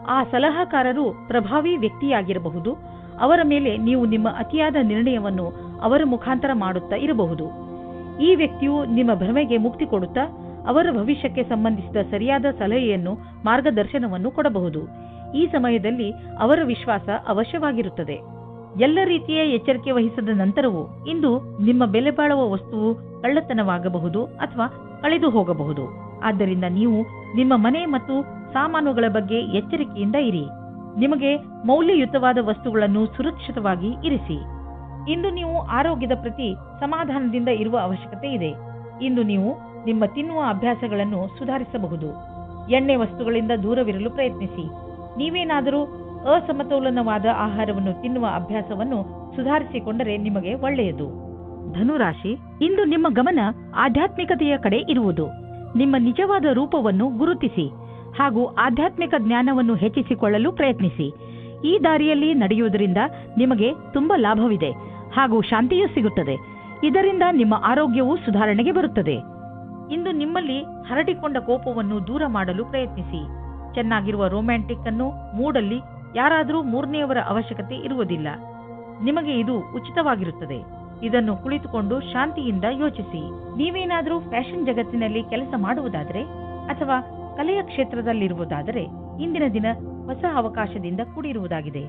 ಆ ಸಲಹಾಕಾರರು ಪ್ರಭಾವಿ ವ್ಯಕ್ತಿಯಾಗಿರಬಹುದು. ಅವರ ಮೇಲೆ ನೀವು ನಿಮ್ಮ ಅತಿಯಾದ ನಿರ್ಣಯವನ್ನು ಅವರ ಮುಖಾಂತರ ಮಾಡುತ್ತಾ ಇರಬಹುದು. ಈ ವ್ಯಕ್ತಿಯು ನಿಮ್ಮ ಭ್ರಮೆಗೆ ಮುಕ್ತಿ ಕೊಡುತ್ತಾ ಅವರ ಭವಿಷ್ಯಕ್ಕೆ ಸಂಬಂಧಿಸಿದ ಸರಿಯಾದ ಸಲಹೆಯನ್ನು, ಮಾರ್ಗದರ್ಶನವನ್ನು ಕೊಡಬಹುದು. ಈ ಸಮಯದಲ್ಲಿ ಅವರ ವಿಶ್ವಾಸ ಅವಶ್ಯವಾಗಿರುತ್ತದೆ. ಎಲ್ಲ ರೀತಿಯ ಎಚ್ಚರಿಕೆ ವಹಿಸಿದ ನಂತರವೂ ಇಂದು ನಿಮ್ಮ ಬೆಲೆ ಬಾಳುವ ವಸ್ತುವು ಕಳ್ಳತನವಾಗಬಹುದು ಅಥವಾ ಕಳೆದು ಹೋಗಬಹುದು. ಆದ್ದರಿಂದ ನೀವು ನಿಮ್ಮ ಮನೆ ಮತ್ತು ಸಾಮಾನುಗಳ ಬಗ್ಗೆ ಎಚ್ಚರಿಕೆಯಿಂದ ಇರಿ. ನಿಮಗೆ ಮೌಲ್ಯಯುತವಾದ ವಸ್ತುಗಳನ್ನು ಸುರಕ್ಷಿತವಾಗಿ ಇರಿಸಿ. ಇಂದು ನೀವು ಆರೋಗ್ಯದ ಪ್ರತಿ ಸಮಾಧಾನದಿಂದ ಇರುವ ಅವಶ್ಯಕತೆ ಇದೆ. ಇಂದು ನೀವು ನಿಮ್ಮ ತಿನ್ನುವ ಅಭ್ಯಾಸಗಳನ್ನು ಸುಧಾರಿಸಬಹುದು. ಎಣ್ಣೆ ವಸ್ತುಗಳಿಂದ ದೂರವಿರಲು ಪ್ರಯತ್ನಿಸಿ. ನೀವೇನಾದರೂ ಅಸಮತೋಲನವಾದ ಆಹಾರವನ್ನು ತಿನ್ನುವ ಅಭ್ಯಾಸವನ್ನು ಸುಧಾರಿಸಿಕೊಂಡರೆ ನಿಮಗೆ ಒಳ್ಳೆಯದು. ಧನುರಾಶಿ, ಇಂದು ನಿಮ್ಮ ಗಮನ ಆಧ್ಯಾತ್ಮಿಕತೆಯ ಕಡೆ ಇರುವುದು. ನಿಮ್ಮ ನಿಜವಾದ ರೂಪವನ್ನು ಗುರುತಿಸಿ ಹಾಗೂ ಆಧ್ಯಾತ್ಮಿಕ ಜ್ಞಾನವನ್ನು ಹೆಚ್ಚಿಸಿಕೊಳ್ಳಲು ಪ್ರಯತ್ನಿಸಿ. ಈ ದಾರಿಯಲ್ಲಿ ನಡೆಯುವುದರಿಂದ ನಿಮಗೆ ತುಂಬಾ ಲಾಭವಿದೆ ಹಾಗೂ ಶಾಂತಿಯೂ ಸಿಗುತ್ತದೆ. ಇದರಿಂದ ನಿಮ್ಮ ಆರೋಗ್ಯವು ಸುಧಾರಣೆಗೆ ಬರುತ್ತದೆ. ಇಂದು ನಿಮ್ಮಲ್ಲಿ ಹರಡಿಕೊಂಡ ಕೋಪವನ್ನು ದೂರ ಮಾಡಲು ಪ್ರಯತ್ನಿಸಿ. ಚೆನ್ನಾಗಿರುವ ರೊಮ್ಯಾಂಟಿಕ್ ಅನ್ನು ಮೂಡಲ್ಲಿ ಯಾರಾದರೂ ಮೂರನೆಯವರ ಅವಶ್ಯಕತೆ ಇರುವುದಿಲ್ಲ. ನಿಮಗೆ ಇದು ಉಚಿತವಾಗಿರುತ್ತದೆ. ಇದನ್ನು ಕುಳಿತುಕೊಂಡು ಶಾಂತಿಯಿಂದ ಯೋಚಿಸಿ. ನೀವೇನಾದರೂ ಫ್ಯಾಷನ್ ಜಗತ್ತಿನಲ್ಲಿ ಕೆಲಸ ಮಾಡುವುದಾದರೆ ಅಥವಾ ಕಲೆಯ ಕ್ಷೇತ್ರದಲ್ಲಿರುವುದಾದರೆ ಇಂದಿನ ದಿನ ಹೊಸ ಅವಕಾಶದಿಂದ ಕೂಡಿರುವುದಾಗಿದೆ.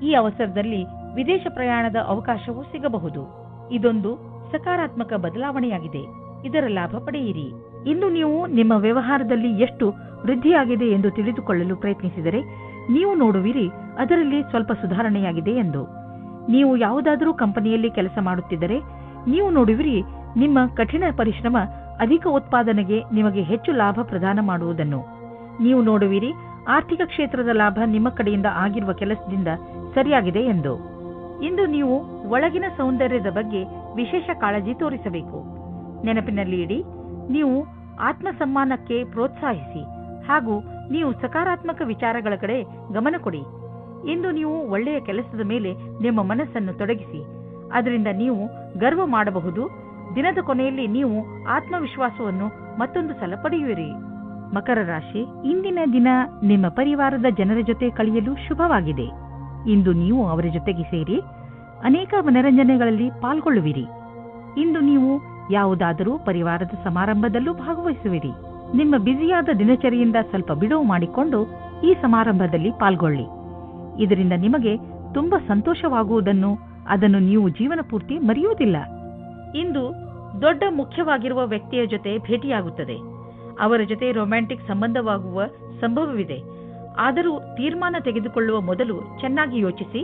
ಈ ಅವಸರದಲ್ಲಿ ವಿದೇಶ ಪ್ರಯಾಣದ ಅವಕಾಶವೂ ಸಿಗಬಹುದು. ಇದೊಂದು ಸಕಾರಾತ್ಮಕ ಬದಲಾವಣೆಯಾಗಿದೆ. ಇದರ ಲಾಭ ಪಡೆಯಿರಿ. ಇಂದು ನೀವು ನಿಮ್ಮ ವ್ಯವಹಾರದಲ್ಲಿ ಎಷ್ಟು ವೃದ್ಧಿಯಾಗಿದೆ ಎಂದು ತಿಳಿದುಕೊಳ್ಳಲು ಪ್ರಯತ್ನಿಸಿದರೆ ನೀವು ನೋಡುವಿರಿ ಅದರಲ್ಲಿ ಸ್ವಲ್ಪ ಸುಧಾರಣೆಯಾಗಿದೆ ಎಂದು. ನೀವು ಯಾವುದಾದರೂ ಕಂಪನಿಯಲ್ಲಿ ಕೆಲಸ ಮಾಡುತ್ತಿದ್ದರೆ ನೀವು ನೋಡುವಿರಿ ನಿಮ್ಮ ಕಠಿಣ ಪರಿಶ್ರಮ ಅಧಿಕ ಉತ್ಪಾದನೆಗೆ ನಿಮಗೆ ಹೆಚ್ಚು ಲಾಭ ಪ್ರದಾನ ಮಾಡುವುದನ್ನು. ನೀವು ನೋಡುವಿರಿ ಆರ್ಥಿಕ ಕ್ಷೇತ್ರದ ಲಾಭ ನಿಮ್ಮ ಕಡೆಯಿಂದ ಆಗಿರುವ ಕೆಲಸದಿಂದ ಸರಿಯಾಗಿದೆ ಎಂದು. ಇಂದು ನೀವು ಒಳಗಿನ ಸೌಂದರ್ಯದ ಬಗ್ಗೆ ವಿಶೇಷ ಕಾಳಜಿ ತೋರಿಸಬೇಕು. ನೆನಪಿನಲ್ಲಿ ಇಡಿ, ನೀವು ಆತ್ಮಸಮ್ಮಾನಕ್ಕೆ ಪ್ರೋತ್ಸಾಹಿಸಿ ಹಾಗೂ ನೀವು ಸಕಾರಾತ್ಮಕ ವಿಚಾರಗಳ ಕಡೆ ಗಮನ ಕೊಡಿ. ಇಂದು ನೀವು ಒಳ್ಳೆಯ ಕೆಲಸದ ಮೇಲೆ ನಿಮ್ಮ ಮನಸ್ಸನ್ನು ತೊಡಗಿಸಿ, ಅದರಿಂದ ನೀವು ಗರ್ವ ಮಾಡಬಹುದು. ದಿನದ ಕೊನೆಯಲ್ಲಿ ನೀವು ಆತ್ಮವಿಶ್ವಾಸವನ್ನು ಮತ್ತೊಂದು ಸಲ ಪಡೆಯುವಿರಿ. ಮಕರ ರಾಶಿ, ಇಂದಿನ ದಿನ ನಿಮ್ಮ ಪರಿವಾರದ ಜನರ ಜೊತೆ ಕಳೆಯಲು ಶುಭವಾಗಿದೆ. ಇಂದು ನೀವು ಅವರ ಜೊತೆಗೆ ಸೇರಿ ಅನೇಕ ಮನರಂಜನೆಗಳಲ್ಲಿ ಪಾಲ್ಗೊಳ್ಳುವಿರಿ. ಇಂದು ನೀವು ಯಾವುದಾದರೂ ಪರಿವಾರದ ಸಮಾರಂಭದಲ್ಲೂ ಭಾಗವಹಿಸುವಿರಿ. ನಿಮ್ಮ ಬ್ಯುಸಿಯಾದ ದಿನಚರಿಯಿಂದ ಸ್ವಲ್ಪ ಬಿಡುವು ಮಾಡಿಕೊಂಡು ಈ ಸಮಾರಂಭದಲ್ಲಿ ಪಾಲ್ಗೊಳ್ಳಿ. ಇದರಿಂದ ನಿಮಗೆ ತುಂಬಾ ಸಂತೋಷವಾಗುವುದನ್ನು ಅದನ್ನು ನೀವು ಜೀವನ ಪೂರ್ತಿ ಮರೆಯುವುದಿಲ್ಲ. ಇಂದು ದೊಡ್ಡ ಮುಖ್ಯವಾಗಿರುವ ವ್ಯಕ್ತಿಯ ಜೊತೆ ಭೇಟಿಯಾಗುತ್ತದೆ. ಅವರ ಜೊತೆ ರೊಮ್ಯಾಂಟಿಕ್ ಸಂಬಂಧವಾಗುವ ಸಂಭವವಿದೆ. ಆದರೂ ತೀರ್ಮಾನ ತೆಗೆದುಕೊಳ್ಳುವ ಮೊದಲು ಚೆನ್ನಾಗಿ ಯೋಚಿಸಿ.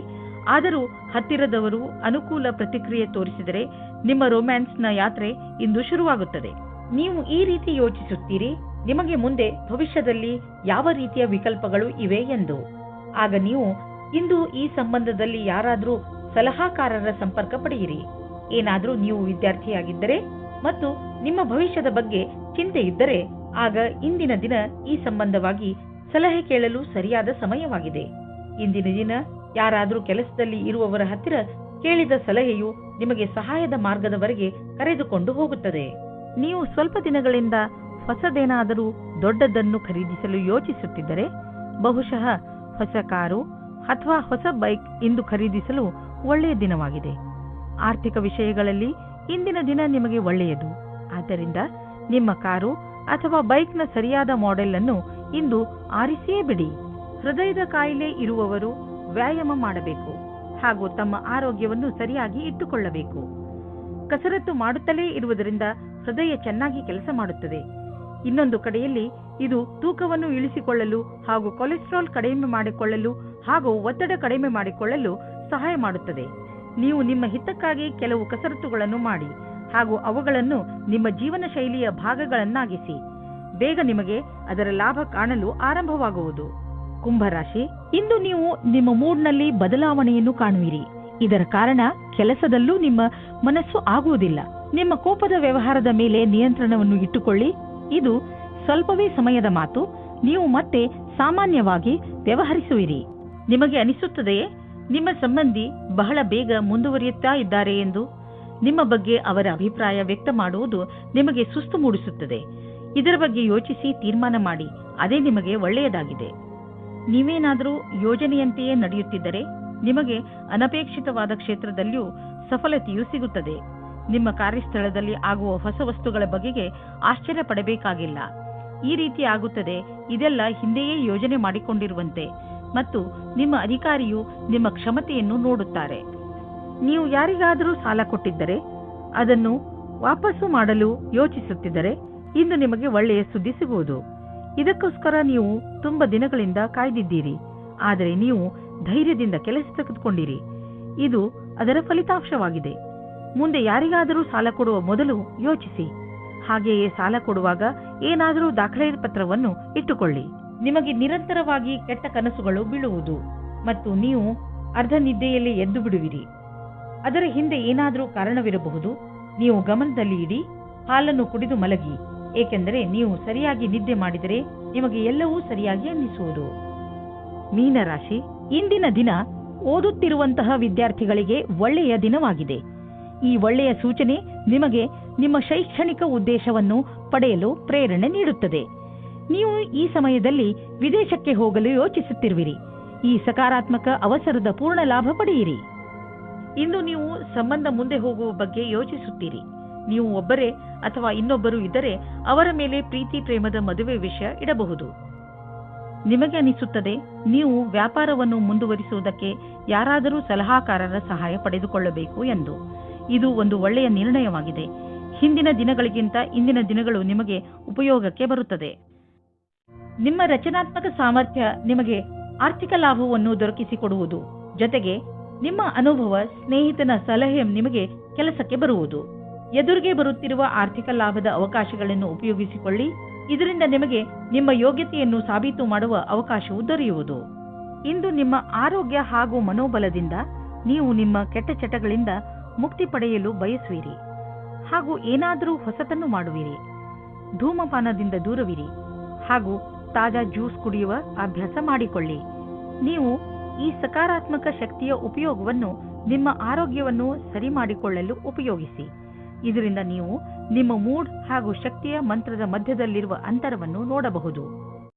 ಆದರೂ ಹತ್ತಿರದವರು ಅನುಕೂಲ ಪ್ರತಿಕ್ರಿಯೆ ತೋರಿಸಿದರೆ ನಿಮ್ಮ ರೊಮ್ಯಾನ್ಸ್ನ ಯಾತ್ರೆ ಇಂದು ಶುರುವಾಗುತ್ತದೆ. ನೀವು ಈ ರೀತಿ ಯೋಚಿಸುತ್ತೀರಿ, ನಿಮಗೆ ಮುಂದೆ ಭವಿಷ್ಯದಲ್ಲಿ ಯಾವ ರೀತಿಯ ವಿಕಲ್ಪಗಳು ಇವೆ ಎಂದು. ಆಗ ನೀವು ಇಂದು ಈ ಸಂಬಂಧದಲ್ಲಿ ಯಾರಾದರೂ ಸಲಹಾಕಾರರ ಸಂಪರ್ಕ ಪಡೆಯಿರಿ. ಏನಾದರೂ ನೀವು ವಿದ್ಯಾರ್ಥಿಯಾಗಿದ್ದರೆ ಮತ್ತು ನಿಮ್ಮ ಭವಿಷ್ಯದ ಬಗ್ಗೆ ಚಿಂತೆ ಇದ್ದರೆ ಆಗ ಇಂದಿನ ದಿನ ಈ ಸಂಬಂಧವಾಗಿ ಸಲಹೆ ಕೇಳಲು ಸರಿಯಾದ ಸಮಯವಾಗಿದೆ. ಇಂದಿನ ದಿನ ಯಾರಾದರೂ ಕೆಲಸದಲ್ಲಿ ಇರುವವರ ಹತ್ತಿರ ಕೇಳಿದ ಸಲಹೆಯು ನಿಮಗೆ ಸಹಾಯದ ಮಾರ್ಗದವರೆಗೆ ಕರೆದುಕೊಂಡು ಹೋಗುತ್ತದೆ. ನೀವು ಸ್ವಲ್ಪ ದಿನಗಳಿಂದ ಹೊಸದೇನಾದರೂ ದೊಡ್ಡದನ್ನು ಖರೀದಿಸಲು ಯೋಚಿಸುತ್ತಿದ್ದರೆ ಬಹುಶಃ ಹೊಸ ಕಾರು ಅಥವಾ ಹೊಸ ಬೈಕ್ ಇಂದು ಖರೀದಿಸಲು ಒಳ್ಳೆಯ ದಿನವಾಗಿದೆ. ಆರ್ಥಿಕ ವಿಷಯಗಳಲ್ಲಿ ಇಂದಿನ ದಿನ ನಿಮಗೆ ಒಳ್ಳೆಯದು. ಆದ್ದರಿಂದ ನಿಮ್ಮ ಕಾರು ಅಥವಾ ಬೈಕ್ನ ಸರಿಯಾದ ಮಾಡೆಲ್ ಅನ್ನು ಇಂದು ಆರಿಸಿಯೇ ಬಿಡಿ. ಹೃದಯದ ಕಾಯಿಲೆ ಇರುವವರು ವ್ಯಾಯಾಮ ಮಾಡಬೇಕು ಹಾಗೂ ತಮ್ಮ ಆರೋಗ್ಯವನ್ನು ಸರಿಯಾಗಿ ಇಟ್ಟುಕೊಳ್ಳಬೇಕು. ಕಸರತ್ತು ಮಾಡುತ್ತಲೇ ಇರುವುದರಿಂದ ಹೃದಯ ಚೆನ್ನಾಗಿ ಕೆಲಸ ಮಾಡುತ್ತದೆ. ಇನ್ನೊಂದು ಕಡೆಯಲ್ಲಿ ಇದು ತೂಕವನ್ನು ಇಳಿಸಿಕೊಳ್ಳಲು ಹಾಗೂ ಕೊಲೆಸ್ಟ್ರಾಲ್ ಕಡಿಮೆ ಮಾಡಿಕೊಳ್ಳಲು ಹಾಗೂ ಒತ್ತಡ ಕಡಿಮೆ ಮಾಡಿಕೊಳ್ಳಲು ಸಹಾಯ ಮಾಡುತ್ತದೆ. ನೀವು ನಿಮ್ಮ ಹಿತಕ್ಕಾಗಿ ಕೆಲವು ಕಸರತ್ತುಗಳನ್ನು ಮಾಡಿ ಹಾಗೂ ಅವುಗಳನ್ನು ನಿಮ್ಮ ಜೀವನ ಶೈಲಿಯ ಭಾಗಗಳನ್ನಾಗಿಸಿ. ಬೇಗ ನಿಮಗೆ ಅದರ ಲಾಭ ಕಾಣಲು ಆರಂಭವಾಗುವುದು. ಕುಂಭರಾಶಿ, ಇಂದು ನೀವು ನಿಮ್ಮ ಮೂಡ್ನಲ್ಲಿ ಬದಲಾವಣೆಯನ್ನು ಕಾಣುವಿರಿ. ಇದರ ಕಾರಣ ಕೆಲಸದಲ್ಲೂ ನಿಮ್ಮ ಮನಸ್ಸು ಆಗುವುದಿಲ್ಲ. ನಿಮ್ಮ ಕೋಪದ ವ್ಯವಹಾರದ ಮೇಲೆ ನಿಯಂತ್ರಣವನ್ನು ಇಟ್ಟುಕೊಳ್ಳಿ. ಇದು ಸ್ವಲ್ಪವೇ ಸಮಯದ ಮಾತು. ನೀವು ಮತ್ತೆ ಸಾಮಾನ್ಯವಾಗಿ ವ್ಯವಹರಿಸುವಿರಿ. ನಿಮಗೆ ಅನಿಸುತ್ತದೆಯೇ ನಿಮ್ಮ ಸಂಬಂಧಿ ಬಹಳ ಬೇಗ ಮುಂದುವರಿಯುತ್ತಾ ಇದ್ದಾರೆ ಎಂದು? ನಿಮ್ಮ ಬಗ್ಗೆ ಅವರ ಅಭಿಪ್ರಾಯ ವ್ಯಕ್ತ ಮಾಡುವುದು ನಿಮಗೆ ಸುಸ್ತು ಮೂಡಿಸುತ್ತದೆ. ಇದರ ಬಗ್ಗೆ ಯೋಚಿಸಿ ತೀರ್ಮಾನ ಮಾಡಿ. ಅದೇ ನಿಮಗೆ ಒಳ್ಳೆಯದಾಗಿದೆ. ನೀವೇನಾದರೂ ಯೋಜನೆಯಂತೆಯೇ ನಡೆಯುತ್ತಿದ್ದರೆ ನಿಮಗೆ ಅನಪೇಕ್ಷಿತವಾದ ಕ್ಷೇತ್ರದಲ್ಲಿಯೂ ಸಫಲತೆಯೂ ಸಿಗುತ್ತದೆ. ನಿಮ್ಮ ಕಾರ್ಯಸ್ಥಳದಲ್ಲಿ ಆಗುವ ಹೊಸ ವಸ್ತುಗಳ ಬಗೆಗೆ ಆಶ್ಚರ್ಯ ಪಡಬೇಕಾಗಿಲ್ಲ. ಈ ರೀತಿ ಆಗುತ್ತದೆ, ಇದೆಲ್ಲ ಹಿಂದೆಯೇ ಯೋಜನೆ ಮಾಡಿಕೊಂಡಿರುವಂತೆ ಮತ್ತು ನಿಮ್ಮ ಅಧಿಕಾರಿಯು ನಿಮ್ಮ ಕ್ಷಮತೆಯನ್ನು ನೋಡುತ್ತಾರೆ. ನೀವು ಯಾರಿಗಾದರೂ ಸಾಲ ಕೊಟ್ಟಿದ್ದರೆ ಅದನ್ನು ವಾಪಸ್ಸು ಮಾಡಲು ಯೋಚಿಸುತ್ತಿದ್ದರೆ ಇಂದು ನಿಮಗೆ ಒಳ್ಳೆಯ ಸುದ್ದಿ ಸಿಗುವುದು. ಇದಕ್ಕೋಸ್ಕರ ನೀವು ತುಂಬಾ ದಿನಗಳಿಂದ ಕಾಯ್ದಿದ್ದೀರಿ. ಆದರೆ ನೀವು ಧೈರ್ಯದಿಂದ ಕೆಲಸ ತೆಗೆದುಕೊಂಡಿರಿ. ಇದು ಅದರ ಫಲಿತಾಂಶವಾಗಿದೆ. ಮುಂದೆ ಯಾರಿಗಾದರೂ ಸಾಲ ಕೊಡುವ ಮೊದಲು ಯೋಚಿಸಿ. ಹಾಗೆಯೇ ಸಾಲ ಕೊಡುವಾಗ ಏನಾದರೂ ದಾಖಲೆ ಪತ್ರವನ್ನು ಇಟ್ಟುಕೊಳ್ಳಿ. ನಿಮಗೆ ನಿರಂತರವಾಗಿ ಕೆಟ್ಟ ಕನಸುಗಳು ಬೀಳುವುದು ಮತ್ತು ನೀವು ಅರ್ಧ ನಿದ್ದೆಯಲ್ಲಿ ಎದ್ದು ಬಿಡುವಿರಿ. ಅದರ ಹಿಂದೆ ಏನಾದರೂ ಕಾರಣವಿರಬಹುದು. ನೀವು ಗಮನದಲ್ಲಿ ಇಡಿ. ಹಾಲನ್ನು ಕುಡಿದು ಮಲಗಿ, ಏಕೆಂದರೆ ನೀವು ಸರಿಯಾಗಿ ನಿದ್ದೆ ಮಾಡಿದರೆ ನಿಮಗೆ ಎಲ್ಲವೂ ಸರಿಯಾಗಿ ಅನ್ನಿಸುವುದು. ಮೀನರಾಶಿ, ಇಂದಿನ ದಿನ ಓದುತ್ತಿರುವಂತಹ ವಿದ್ಯಾರ್ಥಿಗಳಿಗೆ ಒಳ್ಳೆಯ ದಿನವಾಗಿದೆ. ಈ ಒಳ್ಳೆಯ ಸೂಚನೆ ನಿಮಗೆ ನಿಮ್ಮ ಶೈಕ್ಷಣಿಕ ಉದ್ದೇಶವನ್ನು ಪಡೆಯಲು ಪ್ರೇರಣೆ ನೀಡುತ್ತದೆ. ನೀವು ಈ ಸಮಯದಲ್ಲಿ ವಿದೇಶಕ್ಕೆ ಹೋಗಲು ಯೋಚಿಸುತ್ತಿರುವಿರಿ. ಈ ಸಕಾರಾತ್ಮಕ ಅವಸರದ ಪೂರ್ಣ ಲಾಭ ಪಡೆಯಿರಿ. ಇಂದು ನೀವು ಸಂಬಂಧ ಮುಂದೆ ಹೋಗುವ ಬಗ್ಗೆ ಯೋಚಿಸುತ್ತೀರಿ. ನೀವು ಒಬ್ಬರೇ ಅಥವಾ ಇನ್ನೊಬ್ಬರು ಇದ್ದರೆ ಅವರ ಮೇಲೆ ಪ್ರೀತಿ ಪ್ರೇಮದ ಮದುವೆ ವಿಷಯ ಇಡಬಹುದು. ನಿಮಗೆ ಅನಿಸುತ್ತದೆ ನೀವು ವ್ಯಾಪಾರವನ್ನು ಮುಂದುವರಿಸುವುದಕ್ಕೆ ಯಾರಾದರೂ ಸಲಹಾಕಾರರ ಸಹಾಯ ಪಡೆದುಕೊಳ್ಳಬೇಕು ಎಂದು. ಇದು ಒಂದು ಒಳ್ಳೆಯ ನಿರ್ಣಯವಾಗಿದೆ. ಹಿಂದಿನ ದಿನಗಳಿಗಿಂತ ಇಂದಿನ ದಿನಗಳು ನಿಮಗೆ ಉಪಯೋಗಕ್ಕೆ ಬರುತ್ತದೆ. ನಿಮ್ಮ ರಚನಾತ್ಮಕ ಸಾಮರ್ಥ್ಯ ನಿಮಗೆ ಆರ್ಥಿಕ ಲಾಭವನ್ನು ದೊರಕಿಸಿಕೊಡುವುದು. ಜೊತೆಗೆ ನಿಮ್ಮ ಅನುಭವ, ಸ್ನೇಹಿತನ ಸಲಹೆ ನಿಮಗೆ ಕೆಲಸಕ್ಕೆ ಬರುವುದು. ಎದುರಿಗೆ ಬರುತ್ತಿರುವ ಆರ್ಥಿಕ ಲಾಭದ ಅವಕಾಶಗಳನ್ನು ಉಪಯೋಗಿಸಿಕೊಳ್ಳಿ ಇದರಿಂದ ನಿಮಗೆ ನಿಮ್ಮ ಯೋಗ್ಯತೆಯನ್ನು ಸಾಬೀತು ಮಾಡುವ ಅವಕಾಶವು ದೊರೆಯುವುದು. ಇಂದು ನಿಮ್ಮ ಆರೋಗ್ಯ ಹಾಗೂ ಮನೋಬಲದಿಂದ ನೀವು ನಿಮ್ಮ ಕೆಟ್ಟ ಚಟಗಳಿಂದ ಮುಕ್ತಿ ಪಡೆಯಲು ಬಯಸುವಿರಿ ಹಾಗೂ ಏನಾದರೂ ಹೊಸತನ್ನು ಮಾಡುವಿರಿ. ಧೂಮಪಾನದಿಂದ ದೂರವಿರಿ ಹಾಗೂ ತಾಜಾ ಜ್ಯೂಸ್ ಕುಡಿಯುವ ಅಭ್ಯಾಸ ಮಾಡಿಕೊಳ್ಳಿ. ನೀವು ಈ ಸಕಾರಾತ್ಮಕ ಶಕ್ತಿಯ ಉಪಯೋಗವನ್ನು ನಿಮ್ಮ ಆರೋಗ್ಯವನ್ನು ಸರಿ ಮಾಡಿಕೊಳ್ಳಲು ಉಪಯೋಗಿಸಿ. ಇದರಿಂದ ನೀವು ನಿಮ್ಮ ಮೂಡ್ ಹಾಗೂ ಶಕ್ತಿಯ ಮಂತ್ರದ ಮಧ್ಯದಲ್ಲಿರುವ ಅಂತರವನ್ನು ನೋಡಬಹುದು.